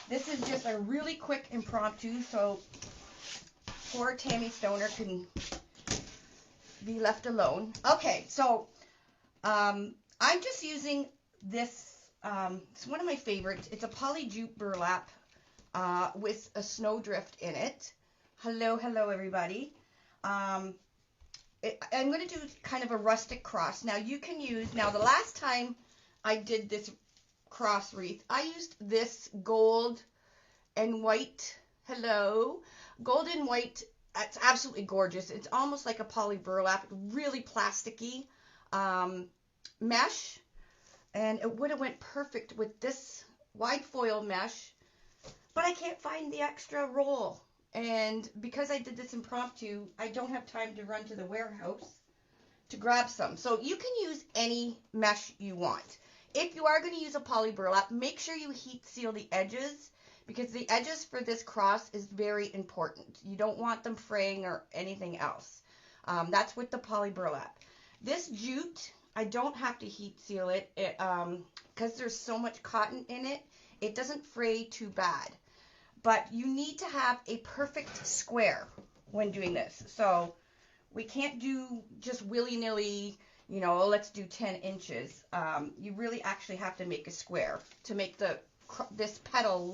This is just a really quick impromptu, so poor Tammy Stoner can be left alone. Okay, so I'm just using this. It's one of my favorites. It's a poly jute burlap with a snowdrift in it. Hello, everybody. I'm going to do kind of a rustic cross. Now you can use, now the last time I did this cross wreath, I used this gold and white, gold and white. It's absolutely gorgeous. It's almost like a poly burlap, really plasticky mesh, and it would have went perfect with this wide foil mesh, but I can't find the extra roll. And because I did this impromptu, I don't have time to run to the warehouse to grab some. So you can use any mesh you want. If you are going to use a poly burlap, make sure you heat seal the edges, because the edges for this cross is very important. You don't want them fraying or anything else. That's with the poly burlap. This jute, I don't have to heat seal it, because there's so much cotton in it. It doesn't fray too bad. But you need to have a perfect square when doing this. So we can't do just willy-nilly, you know, let's do 10 inches. You really actually have to make a square to make this petal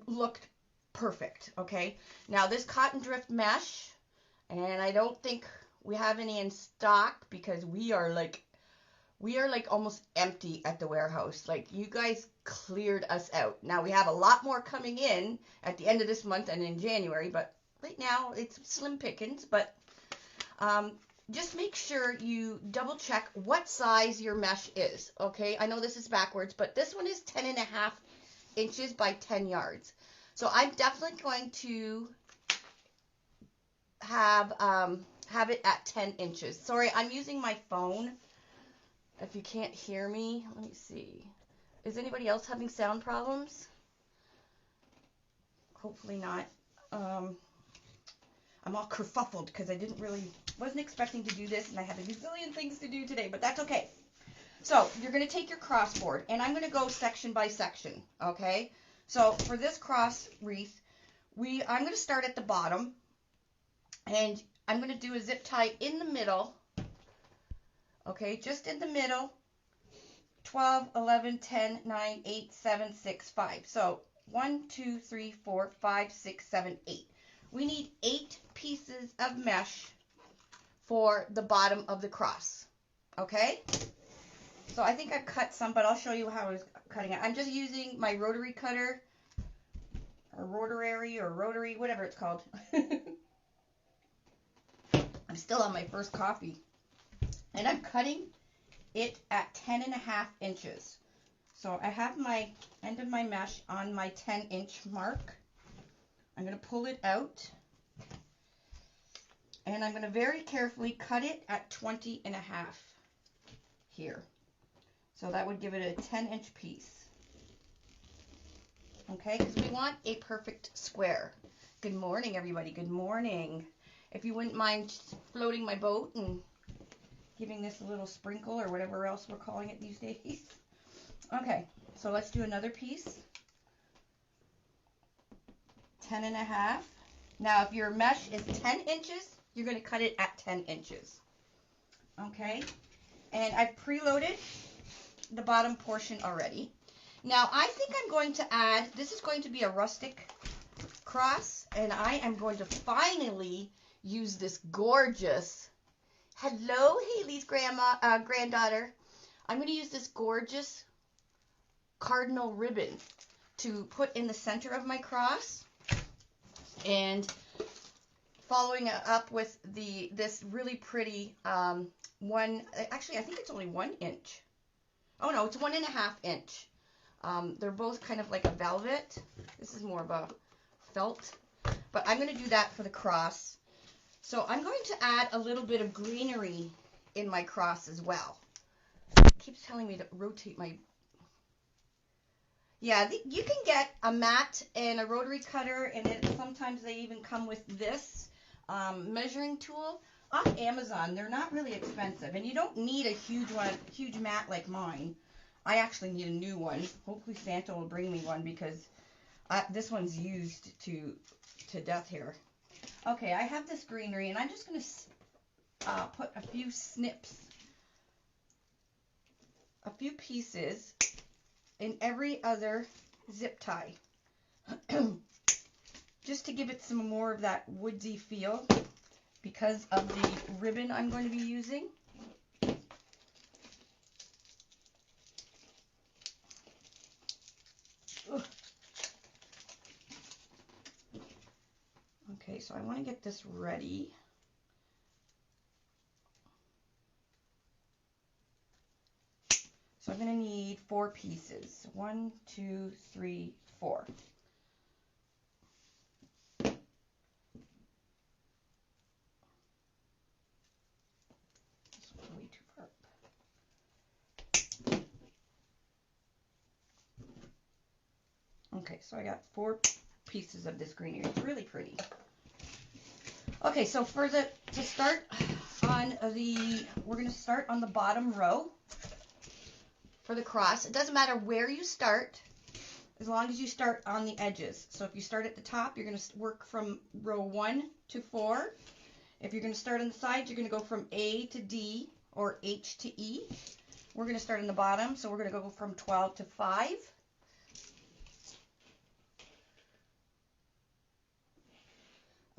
look perfect, okay? Now this cotton drift mesh, and I don't think we have any in stock because we are like almost empty at the warehouse. Like, you guys cleared us out. Now we have a lot more coming in at the end of this month and in January, but right now it's slim pickings. But just make sure you double check what size your mesh is, okay? I know this is backwards, but this one is 10.5 inches by 10 yards. So I'm definitely going to have it at 10 inches. Sorry, I'm using my phone. If you can't hear me, let me see. Is anybody else having sound problems? Hopefully not. I'm all kerfuffled because I wasn't expecting to do this, and I had a gazillion things to do today, but that's okay. So you're going to take your crossboard, and I'm going to go section by section, okay? So for this cross wreath, I'm going to start at the bottom, and I'm going to do a zip tie in the middle, okay, just in the middle. 12, 11, 10, 9, 8, 7, 6, 5. So 1, 2, 3, 4, 5, 6, 7, 8. We need 8 pieces of mesh for the bottom of the cross, okay? So I think I've cut some, but I'll show you how I was cutting it. I'm just using my rotary cutter, or rotary, whatever it's called. I'm still on my first coffee. And I'm cutting it at 10.5 inches. So I have my end of my mesh on my 10-inch mark. I'm going to pull it out, and I'm going to very carefully cut it at 20.5 here. So that would give it a 10-inch piece. Okay, because we want a perfect square. Good morning, everybody. Good morning. If you wouldn't mind floating my boat and giving this a little sprinkle, or whatever else we're calling it these days. Okay, so let's do another piece. 10.5. Now, if your mesh is 10 inches, you're going to cut it at 10 inches. Okay, and I've preloaded the bottom portion already. Now, I think I'm going to add, this is going to be a rustic cross, and I am going to finally use this gorgeous, hello, Haley's granddaughter. I'm going to use this gorgeous cardinal ribbon to put in the center of my cross, and following it up with this really pretty actually I think it's only 1 inch. Oh no, it's 1.5 inch. They're both kind of like a velvet. This is more of a felt, but I'm going to do that for the cross. So I'm going to add a little bit of greenery in my cross as well. It keeps telling me to rotate my... Yeah, you can get a mat and a rotary cutter, and sometimes they even come with this measuring tool off Amazon. They're not really expensive, and you don't need a huge mat like mine. I actually need a new one. Hopefully Santa will bring me one because this one's used to death here. Okay, I have this greenery, and I'm just going to put a few snips, a few pieces in every other zip tie. Just to give it some more of that woodsy feel because of the ribbon I'm going to be using. Ugh. Okay, so I want to get this ready. So I'm going to need 4 pieces. 1, 2, 3, 4. This one's way too far up. Okay, so I got 4 pieces of this greenery. It's really pretty. Okay, so we're going to start on the bottom row for the cross. It doesn't matter where you start, as long as you start on the edges. So if you start at the top, you're going to work from row 1 to 4. If you're going to start on the sides, you're going to go from A to D or H to E. We're going to start on the bottom, so we're going to go from 12 to 5.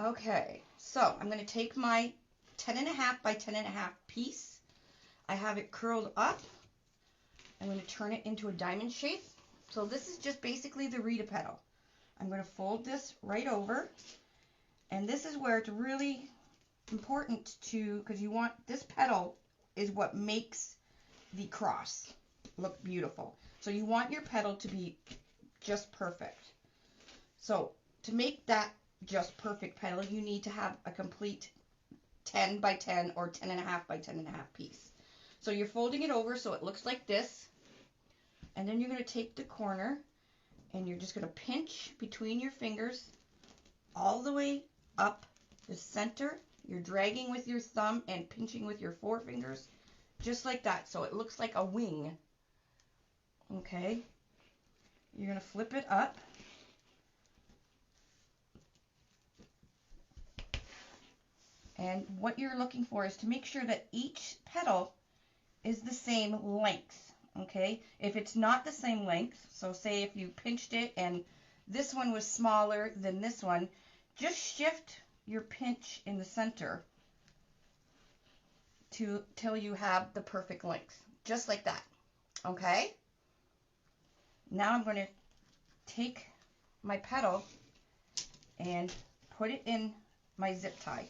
Okay, so I'm going to take my 10.5 by 10.5 piece. I have it curled up. I'm going to turn it into a diamond shape. So this is just basically the Rita petal. I'm going to fold this right over. And this is where it's really important because you want, this petal is what makes the cross look beautiful. So you want your petal to be just perfect. So to make that just perfect petal, you need to have a complete 10 by 10 or 10.5 by 10.5 piece. So you're folding it over so it looks like this. And then you're going to take the corner and you're just going to pinch between your fingers all the way up the center. You're dragging with your thumb and pinching with your forefingers, just like that. So it looks like a wing. Okay. You're going to flip it up. And what you're looking for is to make sure that each petal is the same length, okay? If it's not the same length, so say if you pinched it and this one was smaller than this one, just shift your pinch in the center till you have the perfect length, just like that, okay? Now I'm going to take my petal and put it in my zip tie.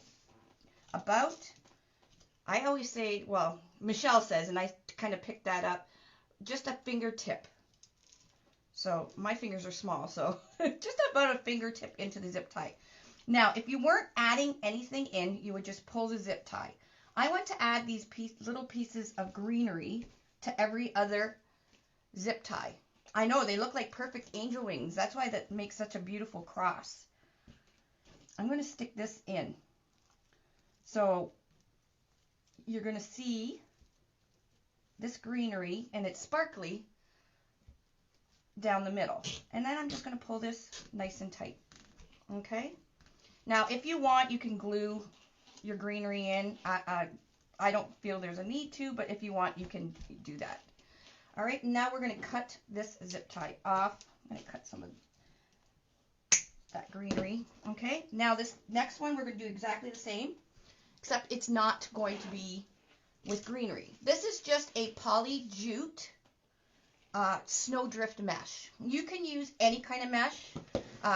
I always say, well, Michelle says, and I kind of picked that up, just a fingertip. So my fingers are small, so just about a fingertip into the zip tie. Now, if you weren't adding anything in, you would just pull the zip tie. I want to add these little pieces of greenery to every other zip tie. I know, they look like perfect angel wings. That's why that makes such a beautiful cross. I'm going to stick this in. So you're going to see this greenery, and it's sparkly down the middle. And then I'm just going to pull this nice and tight. Okay? Now, if you want, you can glue your greenery in. I don't feel there's a need to, but if you want, you can do that. All right, now we're going to cut this zip tie off. I'm going to cut some of that greenery. Okay, now this next one, we're going to do exactly the same, except it's not going to be with greenery. This is just a poly jute snowdrift mesh. You can use any kind of mesh.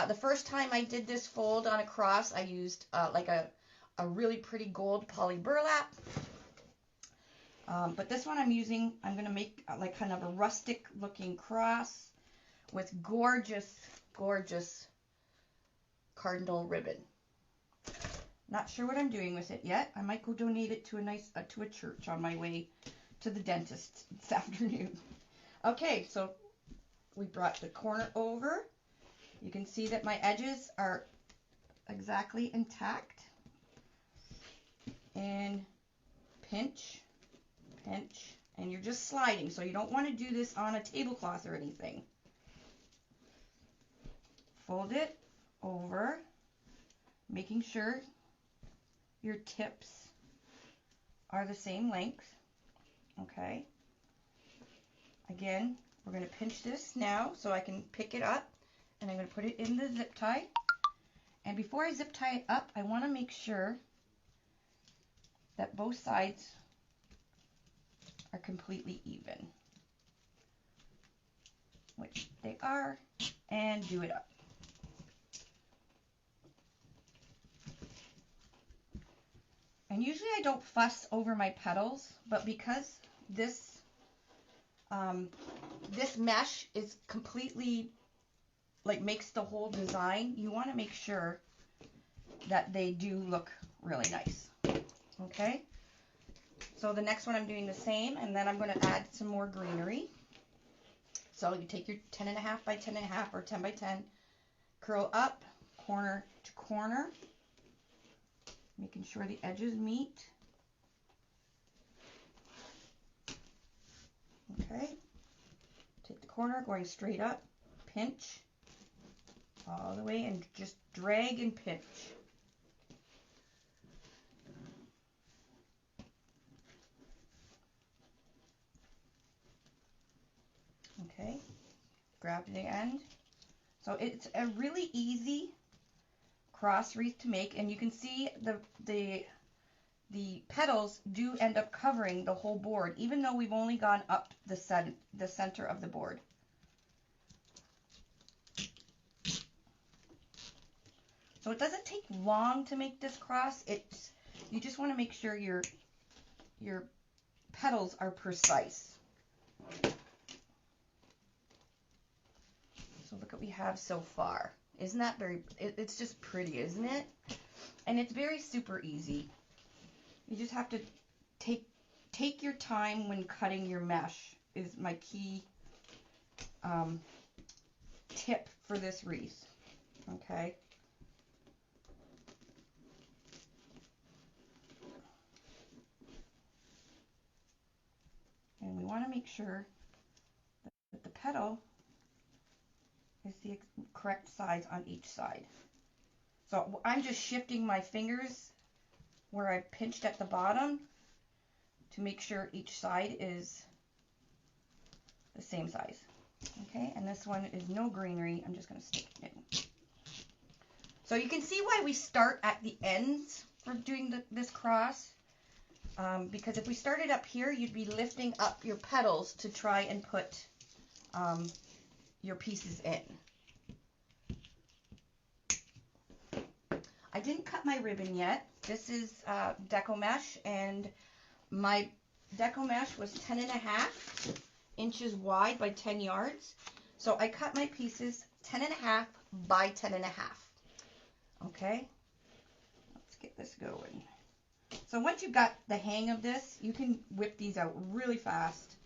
The first time I did this fold on a cross, I used like a really pretty gold poly burlap. But this one I'm going to make like kind of a rustic looking cross with gorgeous, gorgeous cardinal ribbon. Not sure what I'm doing with it yet. I might go donate it to a church on my way to the dentist this afternoon. Okay, so we brought the corner over. You can see that my edges are exactly intact. And pinch, pinch, And you're just sliding, so you don't want to do this on a tablecloth or anything. Fold it over, making sure your tips are the same length. Okay. Again, we're going to pinch this now so I can pick it up, and I'm going to put it in the zip tie. And before I zip tie it up, I want to make sure that both sides are completely even, which they are, and do it up. And usually I don't fuss over my petals, but because this this mesh is completely, like, makes the whole design, you want to make sure that they do look really nice. Okay, so the next one I'm doing the same, and then I'm going to add some more greenery. So you take your 10.5 by 10.5 or 10 by 10, curl up corner to corner, making sure the edges meet. Okay, take the corner, going straight up, pinch all the way, and just drag and pinch. Okay, grab the end. So it's a really easy cross wreath to make, and you can see the petals do end up covering the whole board, even though we've only gone up the center of the board. So it doesn't take long to make this cross. You just want to make sure your petals are precise. So look what we have so far. Isn't that it's just pretty, isn't it? And it's very super easy. You just have to take your time when cutting your mesh, is my key tip for this wreath. Okay. And we want to make sure that the petal is the correct size on each side. So I'm just shifting my fingers where I pinched at the bottom to make sure each side is the same size. Okay, and this one is no greenery. I'm just going to stick it in. So you can see why we start at the ends for doing this cross. Because if we started up here, you'd be lifting up your petals to try and put your pieces in. I didn't cut my ribbon yet. This is Deco mesh, and my Deco mesh was 10.5 inches wide by 10 yards. So I cut my pieces 10.5 by 10.5. Okay, let's get this going. So once you've got the hang of this, you can whip these out really fast.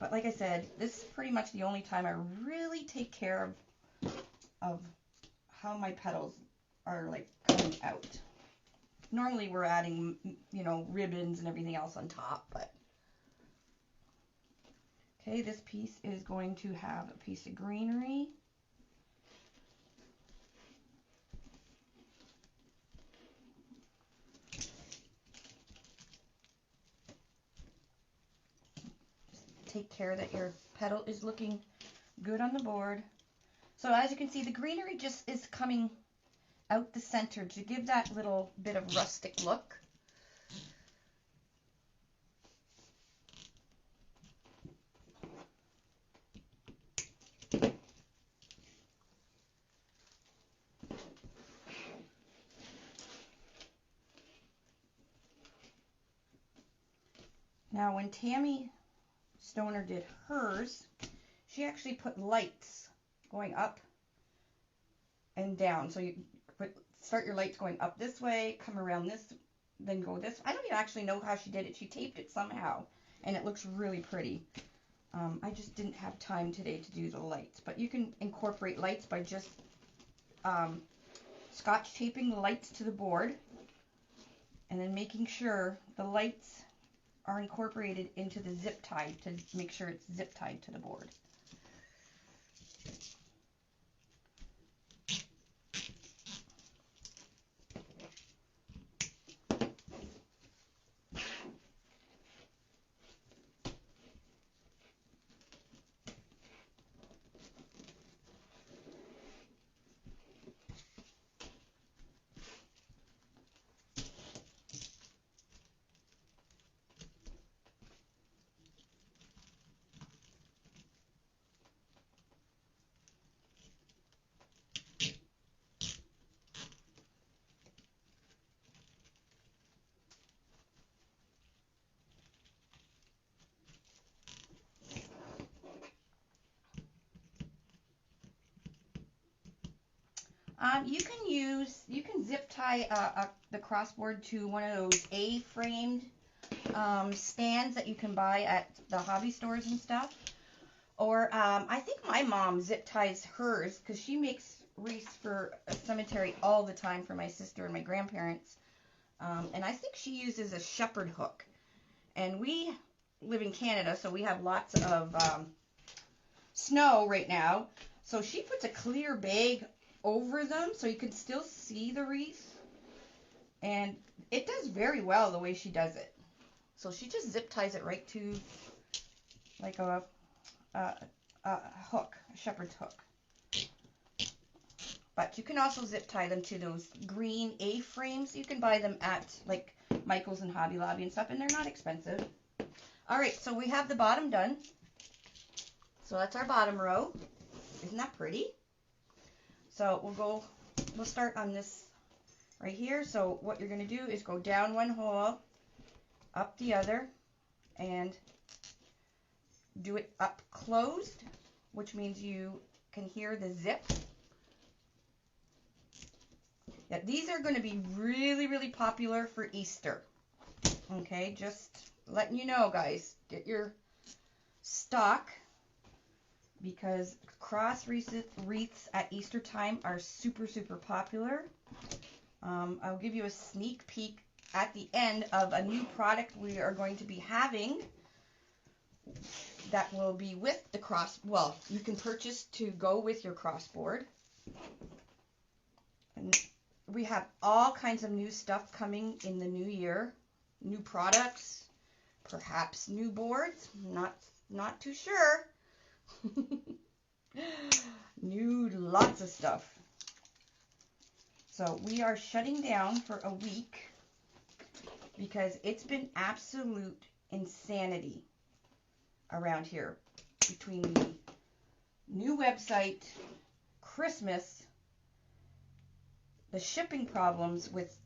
But like I said, this is pretty much the only time I really take care of how my petals are, like, coming out. Normally we're adding, you know, ribbons and everything else on top, but okay, this piece is going to have a piece of greenery. Take care that your petal is looking good on the board. So as you can see, the greenery just is coming out the center to give that little bit of rustic look. Now when Tammy Stoner did hers, she actually put lights going up and down. So you start your lights going up this way, come around this, then go this. I don't even actually know how she did it. She taped it somehow, and it looks really pretty. I just didn't have time today to do the lights, but you can incorporate lights by just scotch taping the lights to the board, and then making sure the lights are incorporated into the zip tie to make sure it's zip tied to the board. You can zip tie the crossboard to one of those A-framed stands that you can buy at the hobby stores and stuff. Or I think my mom zip ties hers because she makes wreaths for a cemetery all the time for my sister and my grandparents. And I think she uses a shepherd hook. And we live in Canada, so we have lots of snow right now. So she puts a clear bag over them so you can still see the wreath. And it does very well the way she does it. So she just zip ties it right to like a hook, a shepherd's hook. But you can also zip tie them to those green A-frames. You can buy them at like Michael's and Hobby Lobby and stuff, and they're not expensive. Alright, so we have the bottom done. So that's our bottom row. Isn't that pretty? So we'll start on this right here. So what you're going to do is go down one hole, up the other, and do it up closed, which means you can hear the zip. Yeah, these are going to be really, really popular for Easter. Okay, just letting you know, guys. Get your stock, because cross wreaths at Easter time are super, super popular. I'll give you a sneak peek at the end of a new product we are going to be having that will be with the well, you can purchase to go with your crossboard. And we have all kinds of new stuff coming in the new year. New products, perhaps new boards, not too sure. New lots of stuff. So we are shutting down for a week because it's been absolute insanity around here between the new website, Christmas, the shipping problems with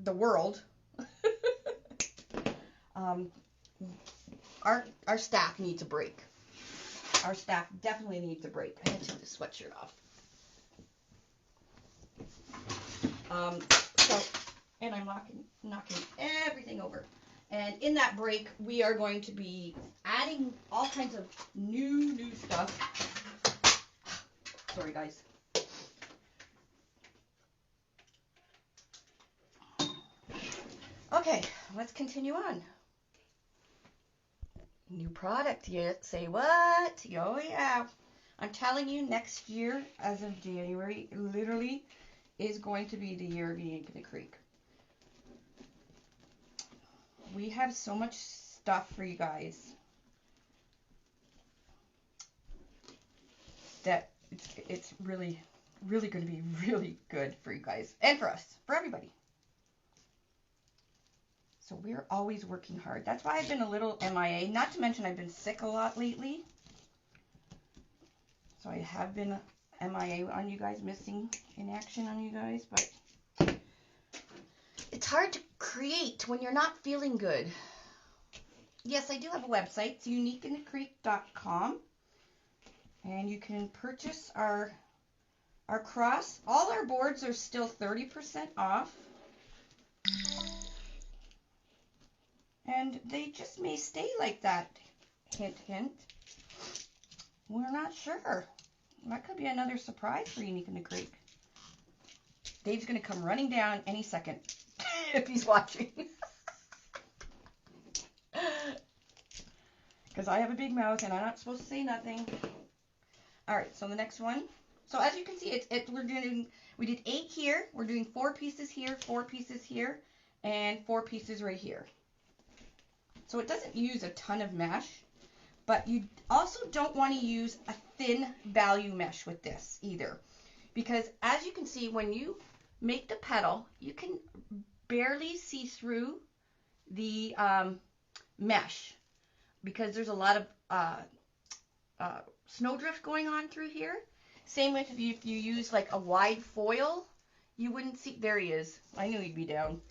the world. Our staff needs a break. Our staff definitely needs a break. I had to take the sweatshirt off. And I'm knocking everything over. And in that break, we are going to be adding all kinds of new stuff. Sorry, guys. Okay, let's continue on. New product, you say what? Oh yeah. I'm telling you, next year, as of January, literally is going to be the year of Yank in the Creek. We have so much stuff for you guys that it's really, really going to be really good for you guys and for us, for everybody. So we're always working hard. That's why I've been a little MIA. Not to mention I've been sick a lot lately. So I have been MIA on you guys, missing in action on you guys. But it's hard to create when you're not feeling good. Yes, I do have a website. It's uniqueinthecreek.com. And you can purchase our cross. All our boards are still 30% off. And they just may stay like that. Hint, hint. We're not sure. That could be another surprise for Unique in the Creek. Dave's going to come running down any second if he's watching. because I have a big mouth and I'm not supposed to say nothing. All right, so the next one. So as you can see, we did 8 here. We're doing 4 pieces here, 4 pieces here, and 4 pieces right here. So it doesn't use a ton of mesh, but you also don't want to use a thin value mesh with this either, because as you can see, when you make the petal, you can barely see through the mesh because there's a lot of snowdrift going on through here. Same with if you use like a wide foil, you wouldn't see. There he is. I knew he'd be down.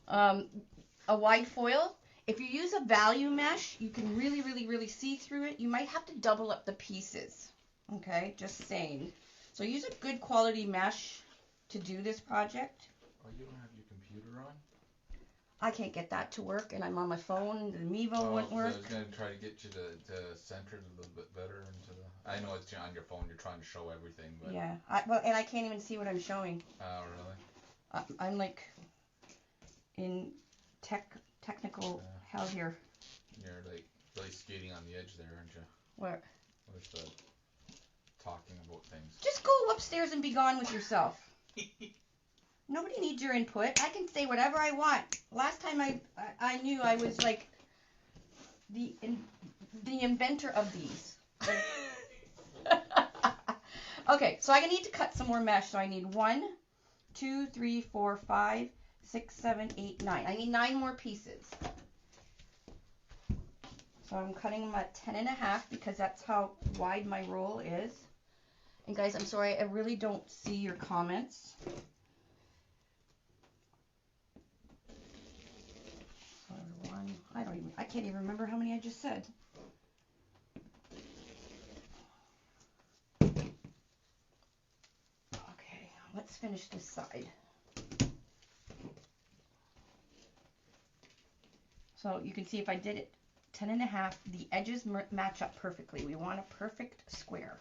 A wide foil. If you use a value mesh, you can really see through it. You might have to double up the pieces. Okay, just saying. So use a good quality mesh to do this project. Oh, you don't have your computer on? I can't get that to work, and I'm on my phone. The Mevo wouldn't work. I was going to try to get you to center it a little bit better into the. I know it's on your phone. You're trying to show everything, but. Yeah. And I can't even see what I'm showing. Oh, really? I'm like in technical hell here. You're like really skating on the edge there, aren't you? What? With the talking about things. Just go upstairs and be gone with yourself. Nobody needs your input. I can say whatever I want. Last time I knew I was like the inventor of these. Okay, so I need to cut some more mesh. So I need 1, 2, 3, 4, 5, 6, 7, 8, 9. I need 9 more pieces. So I'm cutting them at 10.5 because that's how wide my roll is. And guys, I'm sorry, I really don't see your comments. I can't even remember how many I just said. Okay, let's finish this side. So you can see if I did it 10.5, the edges match up perfectly. We want a perfect square.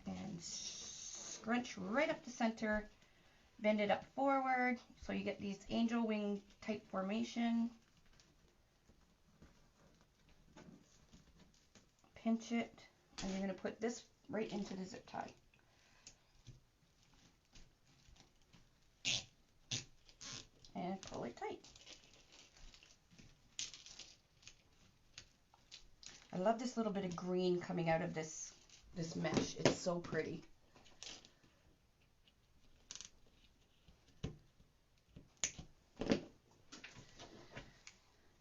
And scrunch right up the center, bend it up forward, so you get these angel wing type formation. Pinch it, and you're going to put this right into the zip tie. And pull it tight. I love this little bit of green coming out of this mesh. It's so pretty.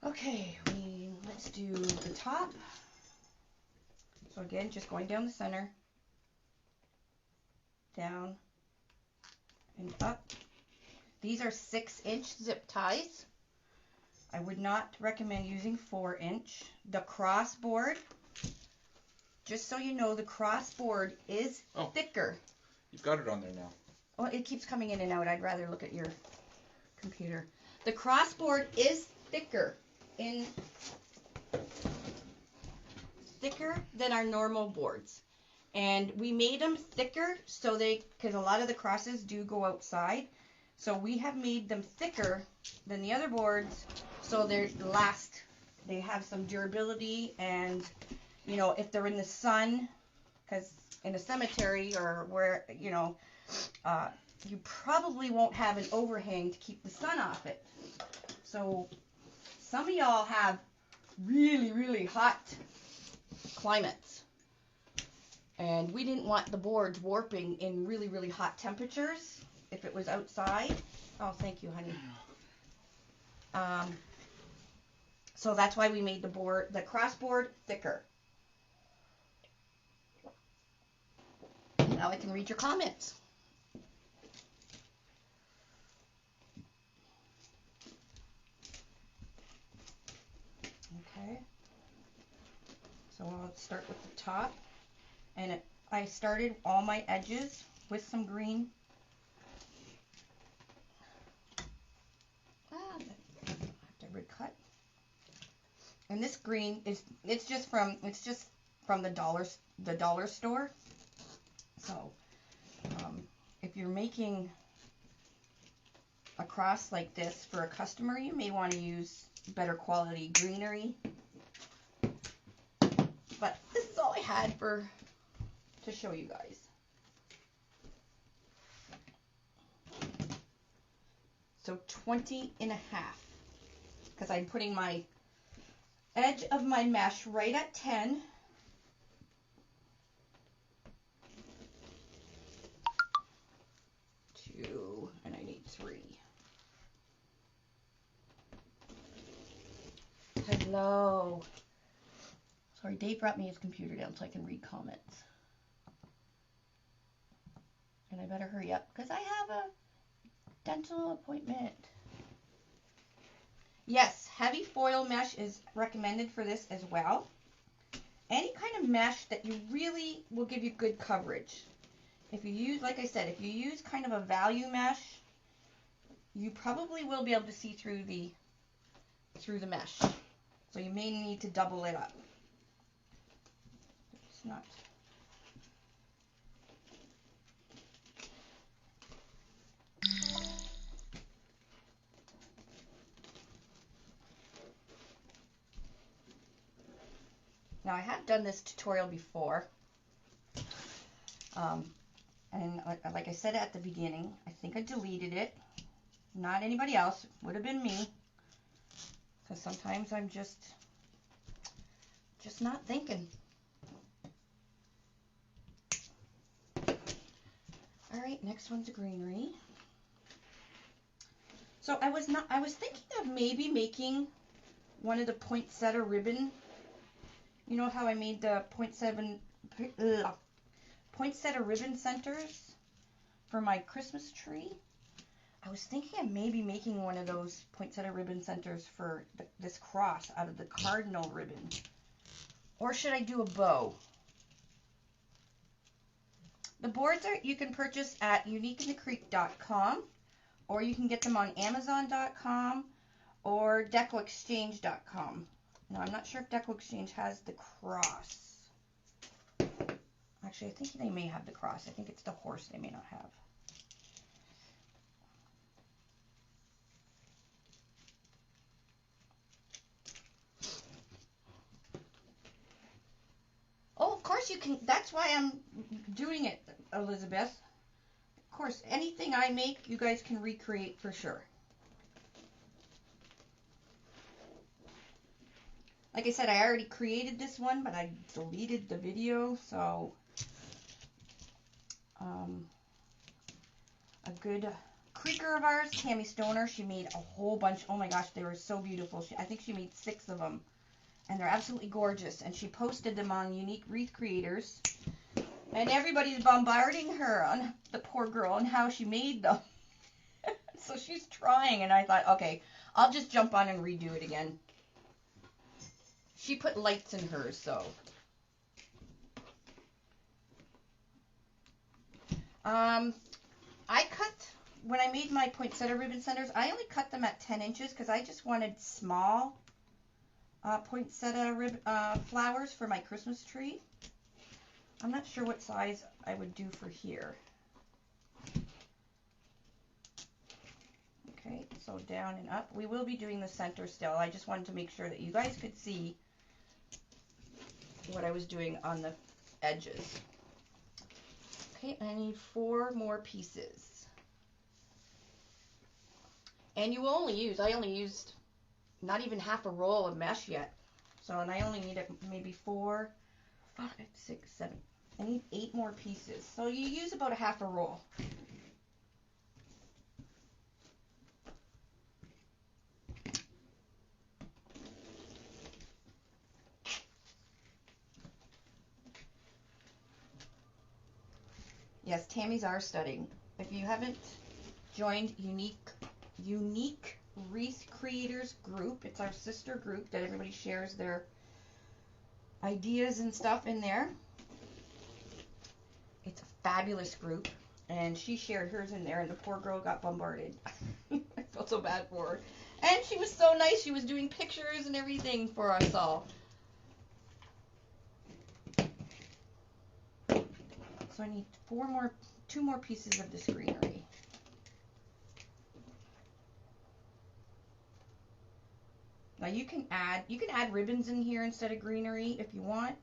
Okay, let's do the top. So again, just going down the center, down and up. These are 6-inch zip ties. I would not recommend using 4-inch. The crossboard, just so you know, the crossboard is thicker. You've got it on there now. Well, it keeps coming in and out. I'd rather look at your computer. The crossboard is thicker than our normal boards. And we made them thicker so because a lot of the crosses do go outside. So we have made them thicker than the other boards so they last. They have some durability, and you know, if they're in the sun, because in a cemetery or where, you know, you probably won't have an overhang to keep the sun off it. So some of y'all have really hot climates, and we didn't want the boards warping in really hot temperatures if it was outside. Oh, thank you, honey. So that's why we made the crossboard thicker. Now I can read your comments. Okay. So I'll start with the top, and I started all my edges with some green. I have to recut. And this green it's just from the dollar store. So if you're making a cross like this for a customer, you may want to use better quality greenery. had to show you guys. So 20 and a half, because I'm putting my edge of my mesh right at 10. Two, and I need 3. Hello. Sorry, Dave brought me his computer down so I can read comments. And I better hurry up because I have a dental appointment. Yes, heavy foil mesh is recommended for this as well. Any kind of mesh that you really will give you good coverage. If you use, like I said, if you use kind of a value mesh, you probably will be able to see through the mesh. So you may need to double it up. It's not. Now I have done this tutorial before, and like I said at the beginning, I think I deleted it. Not anybody else, would have been me, because sometimes I'm just not thinking. All right, next one's a greenery. So I was thinking of maybe making one of the poinsettia ribbon. You know how I made the poinsettia ribbon centers for my Christmas tree? I was thinking of maybe making one of those poinsettia ribbon centers for this cross out of the cardinal ribbon. Or should I do a bow? The boards you can purchase at uniqueinthecreek.com, or you can get them on amazon.com or decoexchange.com. Now, I'm not sure if Deco Exchange has the cross. Actually, I think they may have the cross. I think it's the horse they may not have. Oh, of course you can. That's why I'm doing it, Elizabeth. Of course, anything I make, you guys can recreate for sure. Like I said, I already created this one, but I deleted the video, so a good creeker of ours, Tammy Stoner, she made a whole bunch. Oh my gosh, they were so beautiful. I think she made 6 of them, and they're absolutely gorgeous, and she posted them on Unique Wreath Creators, and everybody's bombarding her on the poor girl and how she made them. So she's trying, and I thought, okay, I'll just jump on and redo it again. She put lights in hers, so. I cut, when I made my poinsettia ribbon centers, I only cut them at 10 inches because I just wanted small poinsettia flowers for my Christmas tree. I'm not sure what size I would do for here. Okay, so down and up. We will be doing the center still. I just wanted to make sure that you guys could see what I was doing on the edges. Okay, I need 4 more pieces. And you only use, I only used not even half a roll of mesh yet. So, and I only need maybe 4, 5, 6, 7. I need 8 more pieces. So you use about a half a roll. Yes, Tammy's are studying. If you haven't joined Unique Wreath Creators group, it's our sister group that everybody shares their ideas and stuff in there. It's a fabulous group, and she shared hers in there, and the poor girl got bombarded. I felt so bad for her. And she was so nice. She was doing pictures and everything for us all. So I need 2 more pieces of this greenery. Now you can add ribbons in here instead of greenery if you want.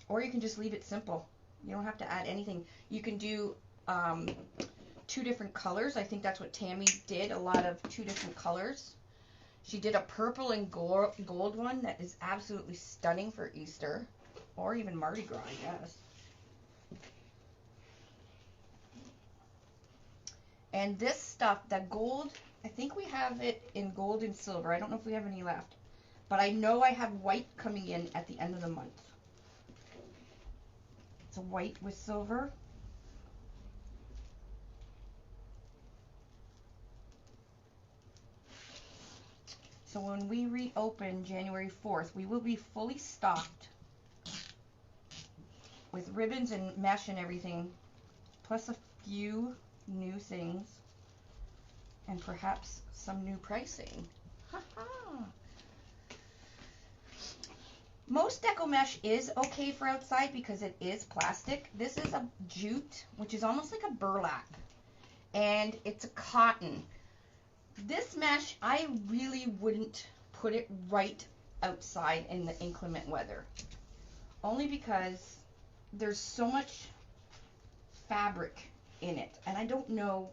Or you can just leave it simple. You don't have to add anything. You can do 2 different colors. I think that's what Tammy did, a lot of 2 different colors. She did a purple and gold one that is absolutely stunning for Easter, or even Mardi Gras, I guess. And this stuff, that gold, I think we have it in gold and silver. I don't know if we have any left, but I know I have white coming in at the end of the month. It's a white with silver. So when we reopen January 4th, we will be fully stocked with ribbons and mesh and everything, plus a few new things, and perhaps some new pricing. Most Deco mesh is okay for outside because it is plastic. This is a jute, which is almost like a burlap, and it's a cotton. This mesh, I really wouldn't put it right outside in the inclement weather, only because there's so much fabric in it, and I don't know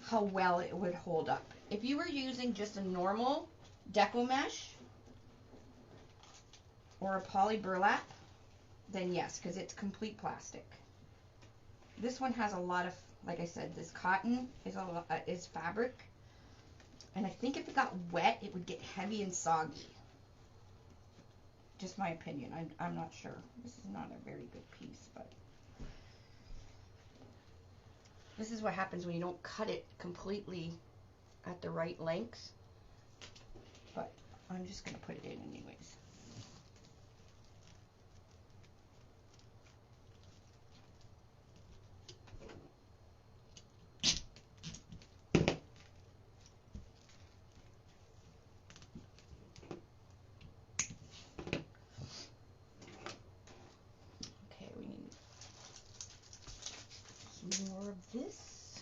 how well it would hold up. If you were using just a normal Deco mesh or a poly burlap, then yes, because it's complete plastic. This one has a lot of, like I said, this cotton is fabric, and I think if it got wet, it would get heavy and soggy. Just my opinion. I'm not sure. This is not a very good piece, but this is what happens when you don't cut it completely at the right length. But I'm just going to put it in anyways. More of this.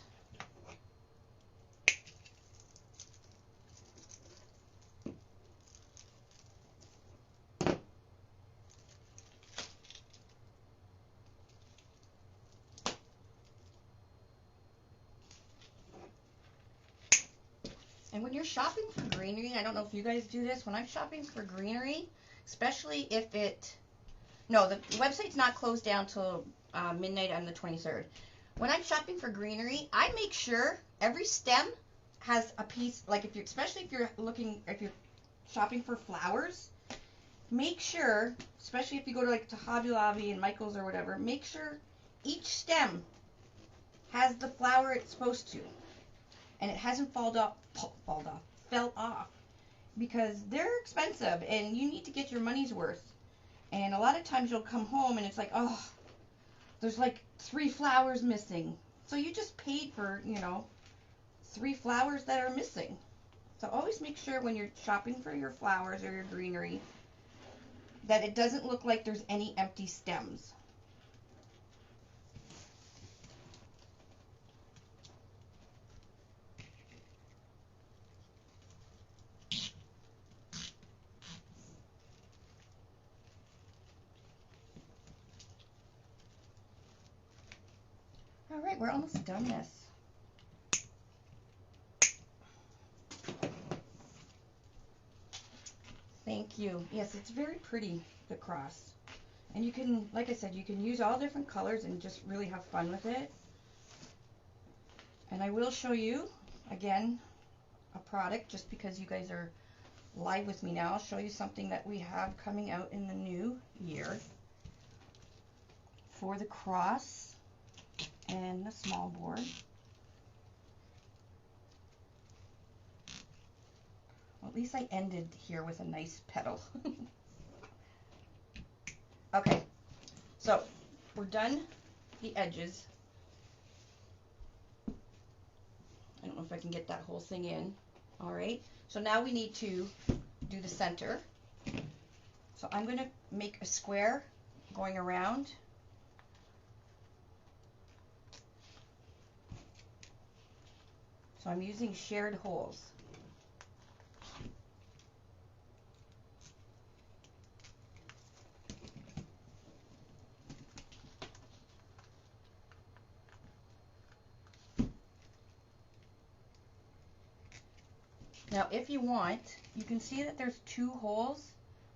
And when you're shopping for greenery, I don't know if you guys do this, when I'm shopping for greenery, especially if no, the website's not closed down till midnight on the 23rd. When I'm shopping for greenery, I make sure every stem has a piece, like especially if you're shopping for flowers, make sure, especially if you go to Hobby Lobby and Michael's or whatever, make sure each stem has the flower it's supposed to, and it hasn't fell off, because they're expensive and you need to get your money's worth. And a lot of times you'll come home and it's like, oh, there's 3 flowers missing. So you just paid for, 3 flowers that are missing. So always make sure when you're shopping for your flowers or your greenery that it doesn't look like there's any empty stems. All right, we're almost done this. Thank you. Yes, it's very pretty, the cross. And you can, like I said, you can use all different colors and just really have fun with it. And I will show you, again, a product, just because you guys are live with me now. I'll show you something that we have coming out in the new year for the cross and the small board. Well, at least I ended here with a nice petal. Okay, so we're done the edges. I don't know if I can get that whole thing in. All right, so now we need to do the center. So I'm going to make a square going around. So I'm using shared holes. Now, if you want, you can see that there's 2 holes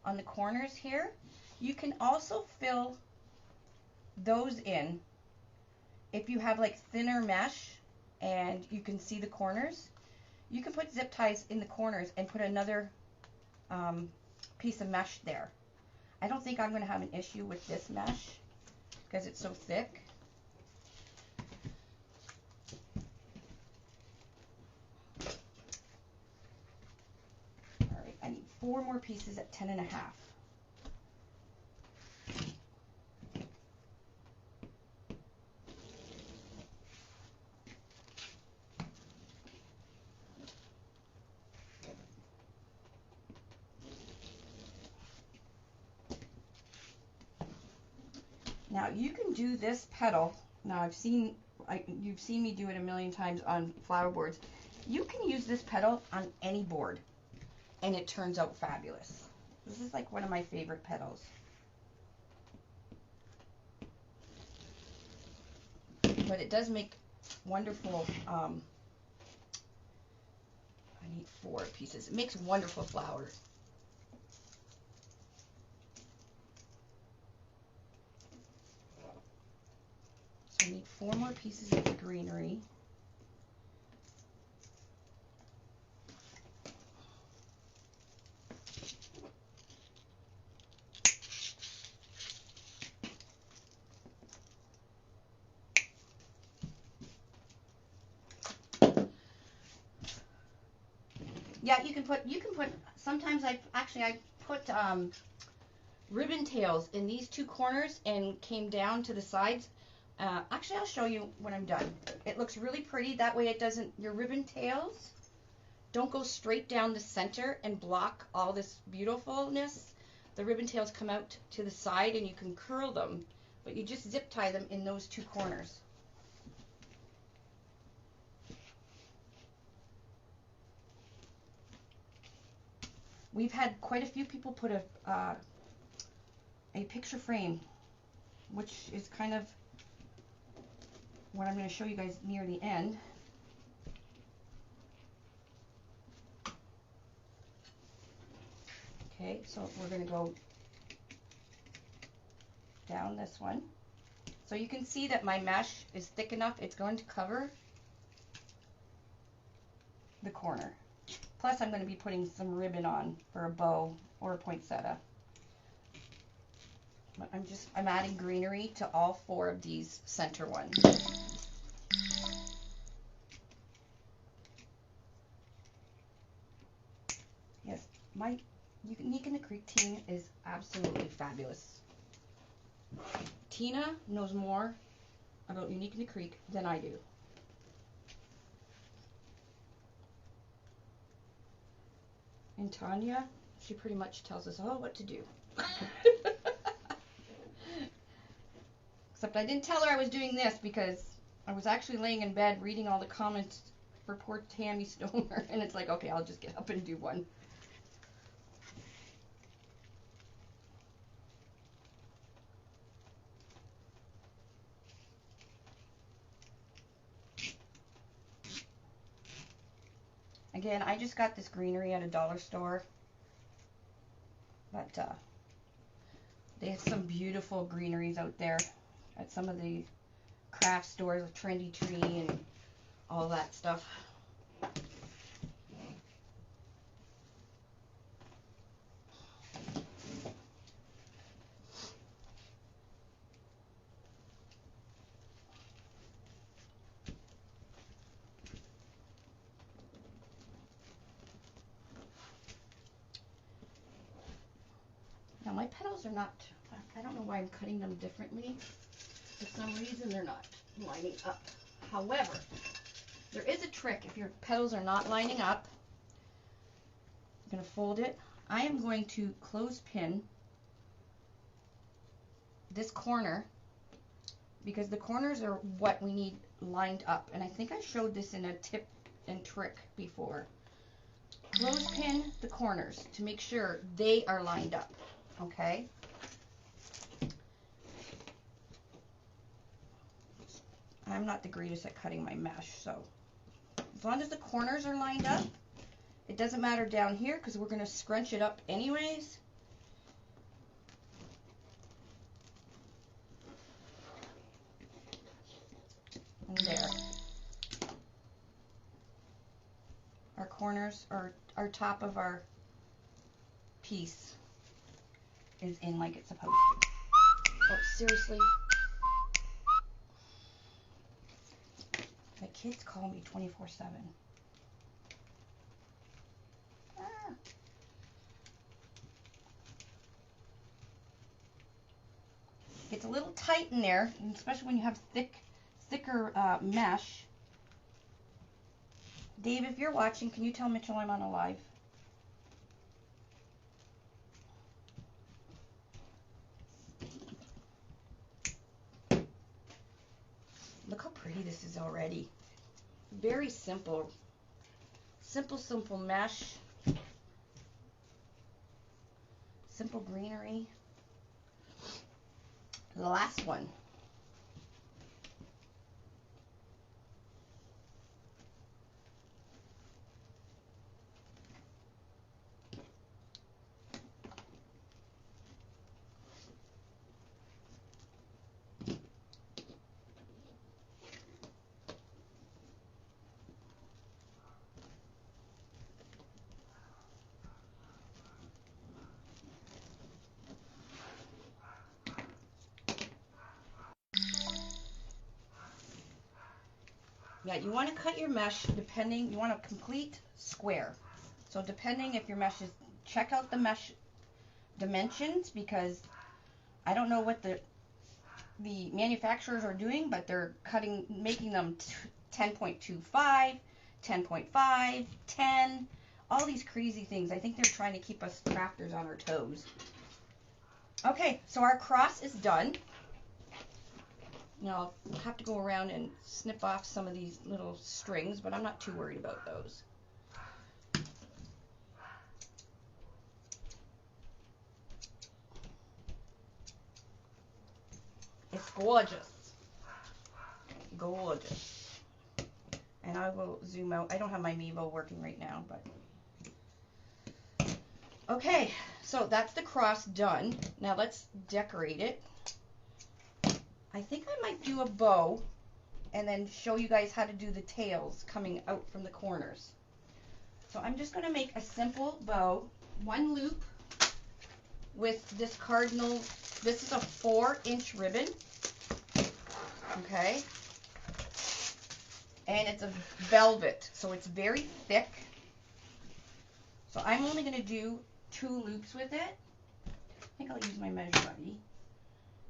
on the corners here. You can also fill those in if you have like thinner mesh and you can see the corners. You can put zip ties in the corners and put another piece of mesh there. I don't think I'm going to have an issue with this mesh because it's so thick. Alright, I need 4 more pieces at 10.5. Now you can do this petal. Now you've seen me do it a million times on flower boards. You can use this petal on any board and it turns out fabulous. This is like one of my favorite petals. But it does make wonderful, I need 4 pieces. It makes wonderful flowers. So I need 4 more pieces of the greenery. Yeah, you can put, sometimes I put ribbon tails in these 2 corners and came down to the sides. Actually, I'll show you when I'm done. It looks really pretty. That way it doesn't, your ribbon tails don't go straight down the center and block all this beautifulness. The ribbon tails come out to the side and you can curl them, but you just zip tie them in those 2 corners. We've had quite a few people put a picture frame, which is kind of what I'm going to show you guys near the end. Okay, so we're going to go down this one. So you can see that my mesh is thick enough, it's going to cover the corner. Plus I'm going to be putting some ribbon on for a bow or a poinsettia. But I'm adding greenery to all 4 of these center ones. Yes, my Unique in the Creek team is absolutely fabulous. Tina knows more about Unique in the Creek than I do. And Tanya, she pretty much tells us all what to do. Except I didn't tell her I was doing this because I was actually laying in bed reading all the comments for poor Tammy Stoner, and it's like, okay, I'll just get up and do one. Again, I just got this greenery at a dollar store, but they have some beautiful greeneries out there at some of the craft stores, with Trendy Tree and all that stuff. Now my petals are not, I don't know why I'm cutting them differently. For some reason they're not lining up. However, there is a trick if your petals are not lining up. I'm going to fold it. I am going to clothespin this corner because the corners are what we need lined up. And I think I showed this in a tip and trick before. Clothespin the corners to make sure they are lined up. Okay? I'm not the greatest at cutting my mesh, so as long as the corners are lined up, It doesn't matter down here because we're going to scrunch it up anyways. And there. Our corners, our top of our piece is in like it's supposed to. Oh, seriously? The kids call me 24/7. Ah. It's a little tight in there, especially when you have thicker mesh. Dave, if you're watching, can you tell Mitchell I'm on a live? Look how pretty this is already. Very simple. Simple mesh. Simple greenery. The last one. Yeah, you want to cut your mesh depending, you want a complete square. So depending if your mesh is, check out the mesh dimensions because I don't know what the manufacturers are doing, but they're making them 10.25, 10.5, 10, all these crazy things. I think they're trying to keep us crafters on our toes. Okay, so our cross is done. Now, I'll have to go around and snip off some of these little strings, but I'm not too worried about those. It's gorgeous. Gorgeous. And I will zoom out. I don't have my Mevo working right now, but... Okay, so that's the cross done. Now let's decorate it. I think I might do a bow and then show you guys how to do the tails coming out from the corners. So I'm just going to make a simple bow, one loop with this cardinal, this is a 4-inch ribbon, okay, and it's a velvet, so it's very thick. So I'm only going to do 2 loops with it. I think I'll use my measure buddy.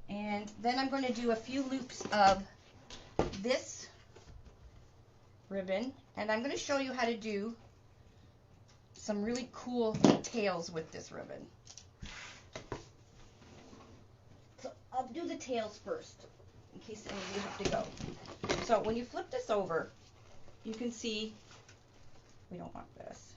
And then I'm going to do a few loops of this ribbon, and I'm going to show you how to do some really cool tails with this ribbon. So I'll do the tails first, in case any of you have to go. So when you flip this over, you can see, we don't want this.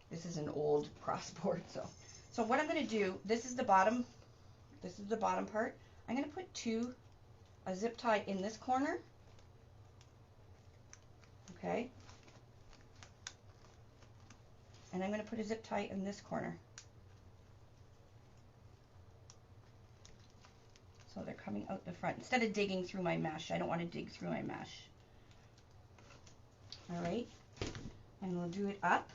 This is an old crossboard, so what I'm going to do, this is the bottom part. I'm going to put a zip tie in this corner, okay, and I'm going to put a zip tie in this corner. So they're coming out the front. Instead of digging through my mesh, I don't want to dig through my mesh. Alright, and we'll do it up.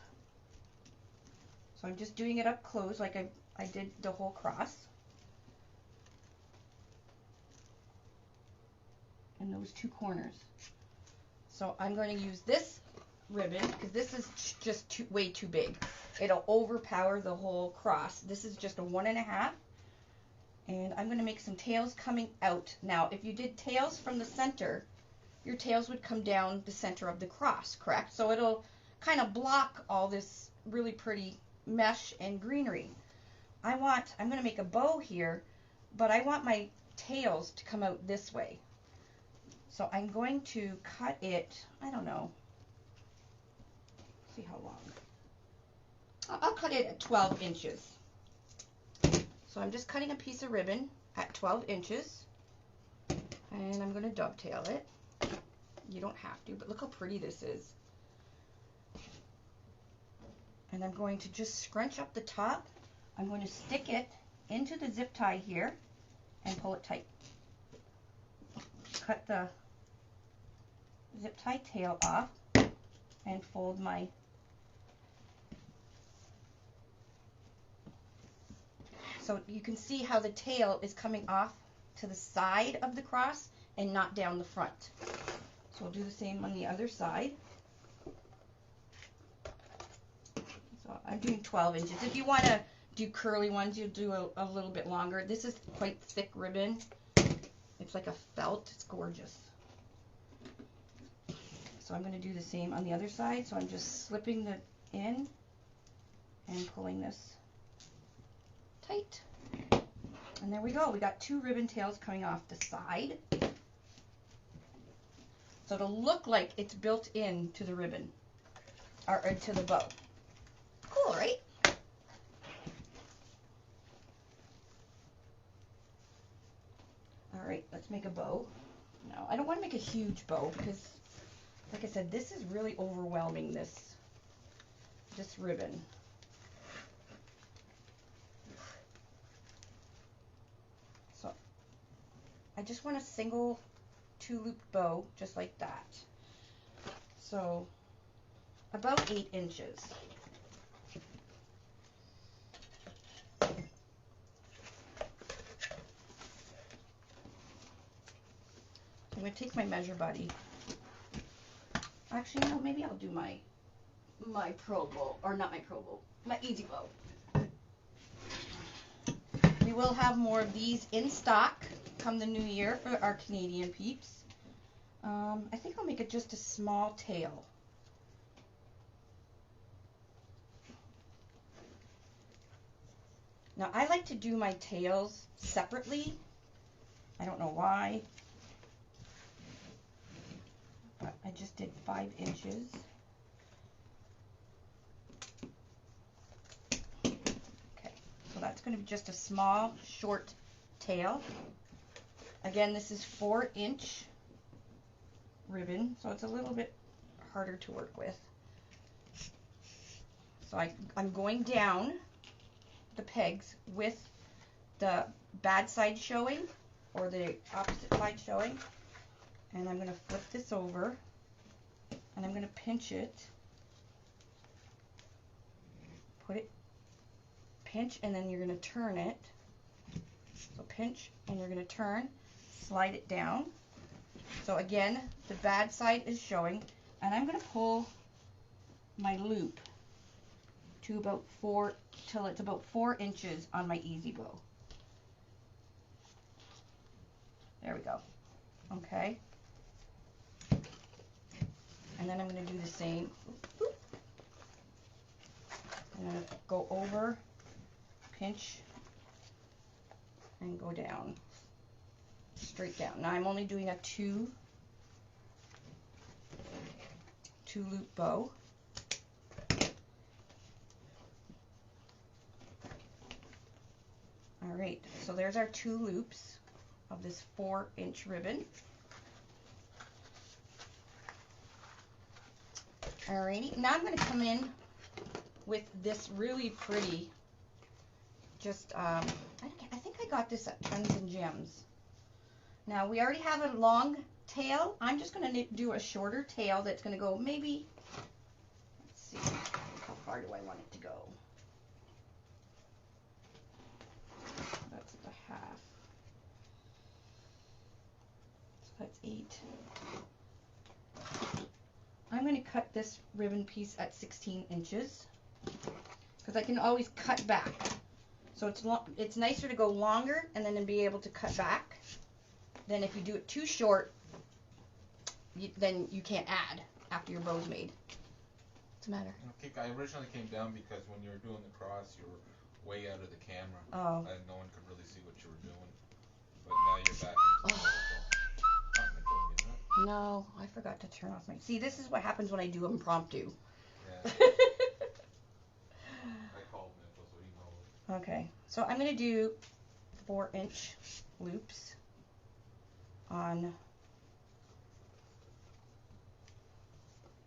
So I'm just doing it up close like I did the whole cross. And those 2 corners. So I'm going to use this ribbon because this is just way too big. It'll overpower the whole cross. This is just a 1.5. And I'm going to make some tails coming out. Now, if you did tails from the center, your tails would come down the center of the cross, correct? So it'll kind of block all this really pretty mesh and greenery. I'm going to make a bow here, but I want my tails to come out this way. So I'm going to cut it, I don't know, see how long. I'll cut it at 12 inches. So I'm just cutting a piece of ribbon at 12 inches. And I'm going to dovetail it. You don't have to, but look how pretty this is. And I'm going to just scrunch up the top. I'm going to stick it into the zip tie here and pull it tight. Cut the zip tie tail off and fold my so you can see how the tail is coming off to the side of the cross and not down the front. So we'll do the same on the other side. So I'm doing 12 inches. If you want to do curly ones, you'll do a little bit longer. This is quite thick ribbon. It's like a felt. It's gorgeous. So I'm going to do the same on the other side. So I'm just slipping the in and pulling this tight. And there we go. We got 2 ribbon tails coming off the side. So it'll look like it's built into the ribbon or to the bow. Cool, right? All right, let's make a bow. Now, I don't want to make a huge bow because, like I said, this is really overwhelming, this ribbon. So I just want a single 2-looped bow, just like that. So about 8 inches. I'm going to take my measure buddy. Actually, no, maybe I'll do my pro bow, or not my pro bow, my easy bow. We will have more of these in stock come the new year for our Canadian peeps. I think I'll make it just a small tail. Now, I like to do my tails separately. I don't know why. But I just did 5 inches. Okay, so that's going to be just a small, short tail. Again, this is 4-inch ribbon, so it's a little bit harder to work with. So I'm going down the pegs with the bad side showing, or the opposite side showing. And I'm going to flip this over, and I'm going to pinch it, pinch, and then you're going to turn it. So pinch, and you're going to turn, slide it down. So again, the bad side is showing, and I'm going to pull my loop to about till it's about 4 inches on my easy bow. There we go. Okay. And then I'm going to do the same. I'm going to go over, pinch, and go down, straight down. Now I'm only doing a 2-loop bow. All right, so there's our 2 loops of this 4-inch ribbon. Alrighty, now I'm going to come in with this really pretty, just, I think I got this at Tons and Gems. Now, we already have a long tail. I'm just going to do a shorter tail that's going to go maybe, let's see, how far do I want it to go? That's the half. So that's 8. I'm going to cut this ribbon piece at 16 inches because I can always cut back. So it's nicer to go longer and then be able to cut back than if you do it too short, then you can't add after your bow's made. What's the matter? Okay, I originally came down because when you were doing the cross, you were way out of the camera. Oh. And no one could really see what you were doing. But now you're back into the No, I forgot to turn off my... See, this is what happens when I do impromptu. Yeah. I called Mitchell, so he knows. Okay, so I'm going to do 4-inch loops on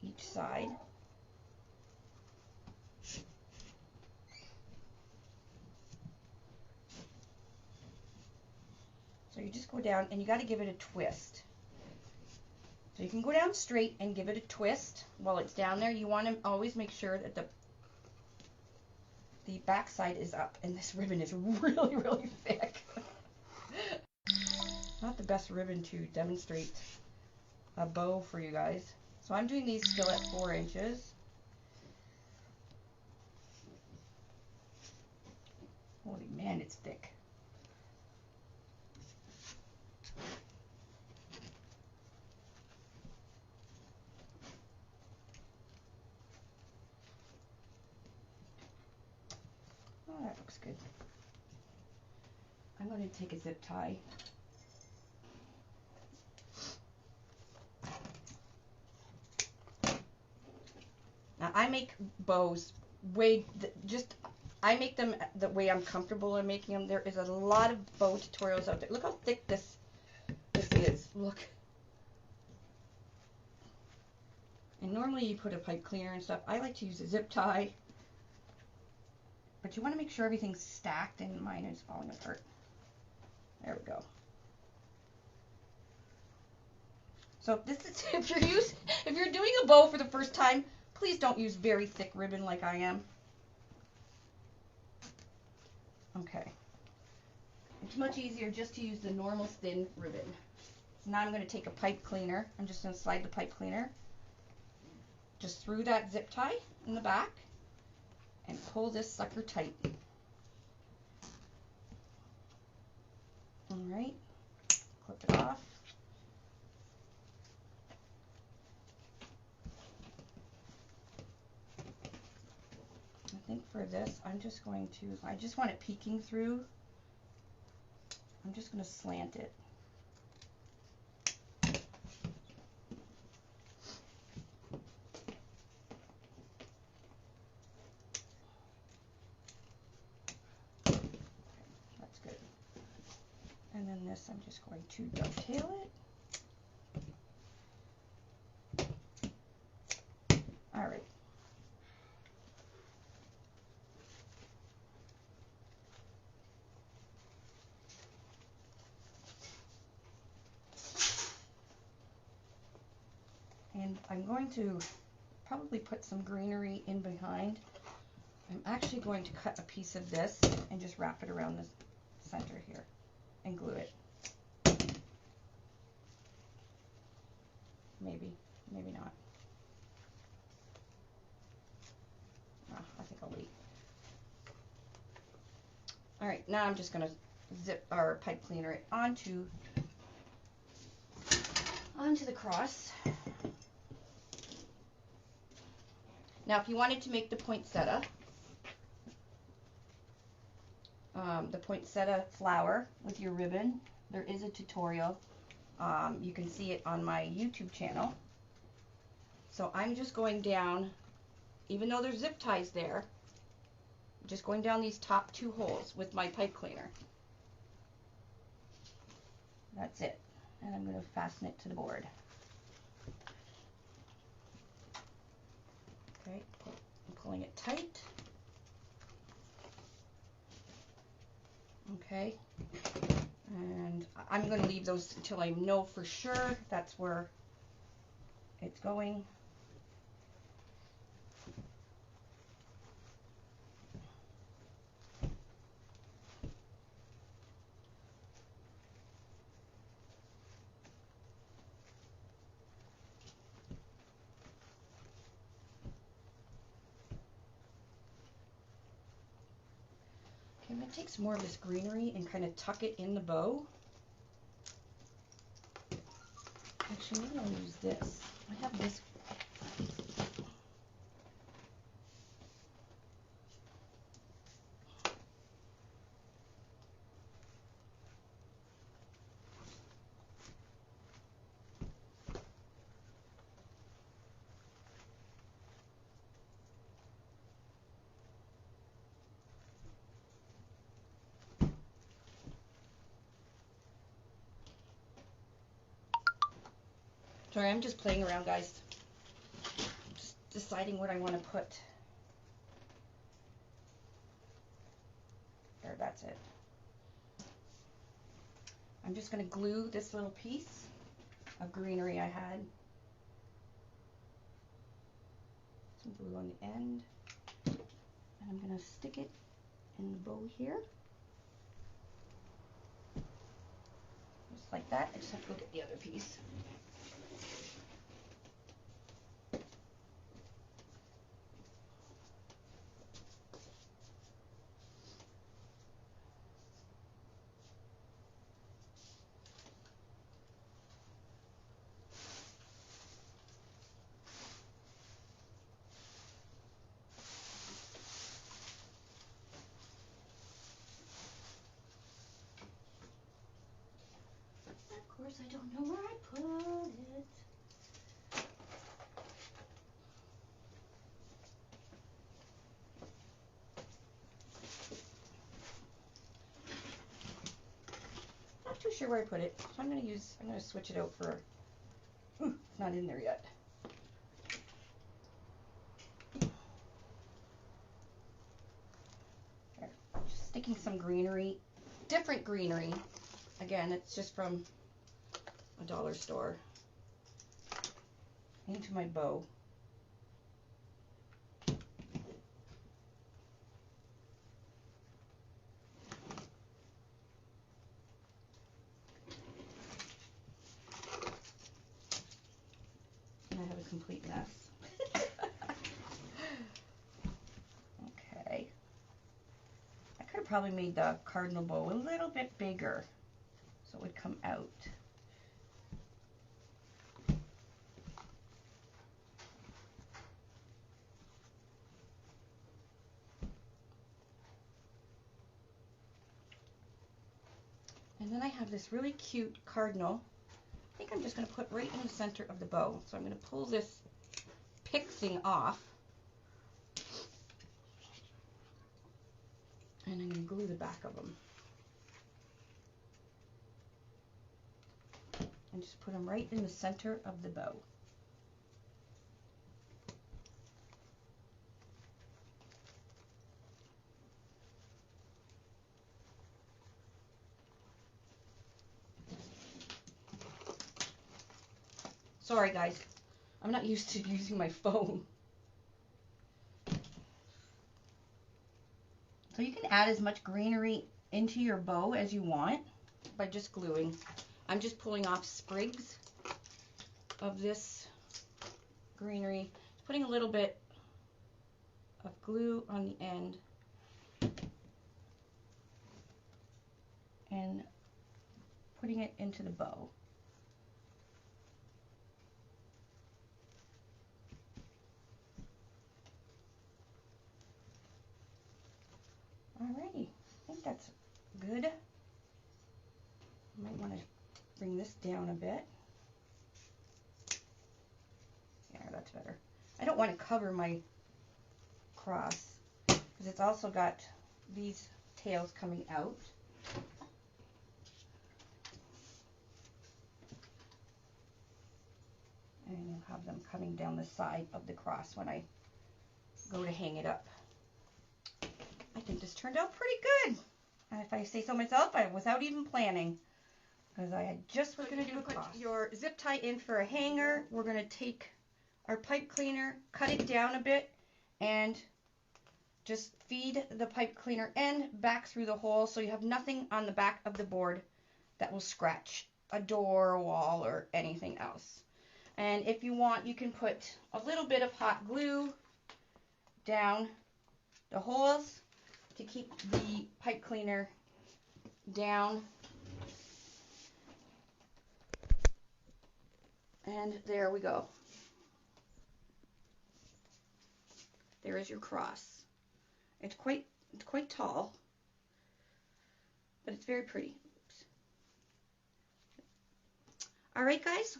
each side. So you just go down and you got to give it a twist. So you can go down straight and give it a twist while it's down there. You want to always make sure that the back side is up, and this ribbon is really, really thick. Not the best ribbon to demonstrate a bow for you guys. So I'm doing these still at 4 inches. Holy man, it's thick. Oh, that looks good. I'm going to take a zip tie. Now I make bows I make them the way I'm comfortable in making them. There is a lot of bow tutorials out there. Look how thick this is. Look. And normally you put a pipe cleaner and stuff. I like to use a zip tie. But you want to make sure everything's stacked, and mine is falling apart. There we go. So this is if you're doing a bow for the first time, please don't use very thick ribbon like I am. Okay. It's much easier just to use the normal thin ribbon. So now I'm going to take a pipe cleaner. I'm just going to slide the pipe cleaner just through that zip tie in the back and pull this sucker tight. All right. Clip it off. I think for this, I just want it peeking through. I'm just going to slant it. That's good. And then this, I'm just going to dovetail it. All right. And I'm going to probably put some greenery in behind. I'm actually going to cut a piece of this and just wrap it around the center here and glue it. Maybe, maybe not. I think I'll wait. All right, now I'm just going to zip or pipe cleaner it onto the cross. Now, if you wanted to make the poinsettia flower with your ribbon, there is a tutorial. You can see it on my YouTube channel. So I'm just going down, even though there's zip ties there, I'm just going down these top 2 holes with my pipe cleaner. That's it. And I'm going to fasten it to the board. Okay, I'm pulling it tight. Okay, and I'm going to leave those until I know for sure that's where it's going. I'm going to take some more of this greenery and kind of tuck it in the bow. Actually, maybe I'll use this. I have this. Sorry, I'm just playing around, guys. Just deciding what I want to put. There, that's it. I'm just going to glue this little piece of greenery I had. Some glue on the end. And I'm going to stick it in the bow here. Just like that. I just have to go get the other piece. Of course, I don't know where I put it. Not too sure where I put it, so I'm going to switch it out for, it's not in there yet. There, just sticking some greenery, different greenery. Again, it's just from a dollar store into my bow. And I have a complete mess. Okay. I could have probably made the cardinal bow a little bit bigger so it would come out. And then I have this really cute cardinal. I think I'm just going to put right in the center of the bow. So I'm going to pull this pick thing off. And I'm going to glue the back of them. And just put them right in the center of the bow. Sorry guys, I'm not used to using my phone. So you can add as much greenery into your bow as you want by just gluing. I'm just pulling off sprigs of this greenery, putting a little bit of glue on the end and putting it into the bow. Alrighty, I think that's good. I might want to bring this down a bit. Yeah, that's better. I don't want to cover my cross because it's also got these tails coming out. And you'll have them coming down the side of the cross when I go to hang it up. I think this turned out pretty good. If I say so myself, without even planning. Because I just was going to do a cross. Put your zip tie in for a hanger. We're going to take our pipe cleaner, cut it down a bit, and just feed the pipe cleaner end back through the hole so you have nothing on the back of the board that will scratch a door, a wall, or anything else. And if you want, you can put a little bit of hot glue down the holes to keep the pipe cleaner down. And there we go. There is your cross. It's quite tall, but it's very pretty. Oops. All right, guys.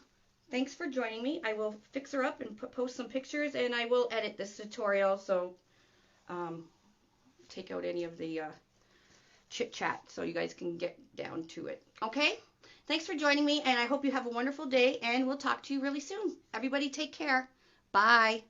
Thanks for joining me. I will fix her up and post some pictures, and I will edit this tutorial, so take out any of the chit-chat so you guys can get down to it. Okay? Thanks for joining me, and I hope you have a wonderful day, and we'll talk to you really soon. Everybody take care. Bye.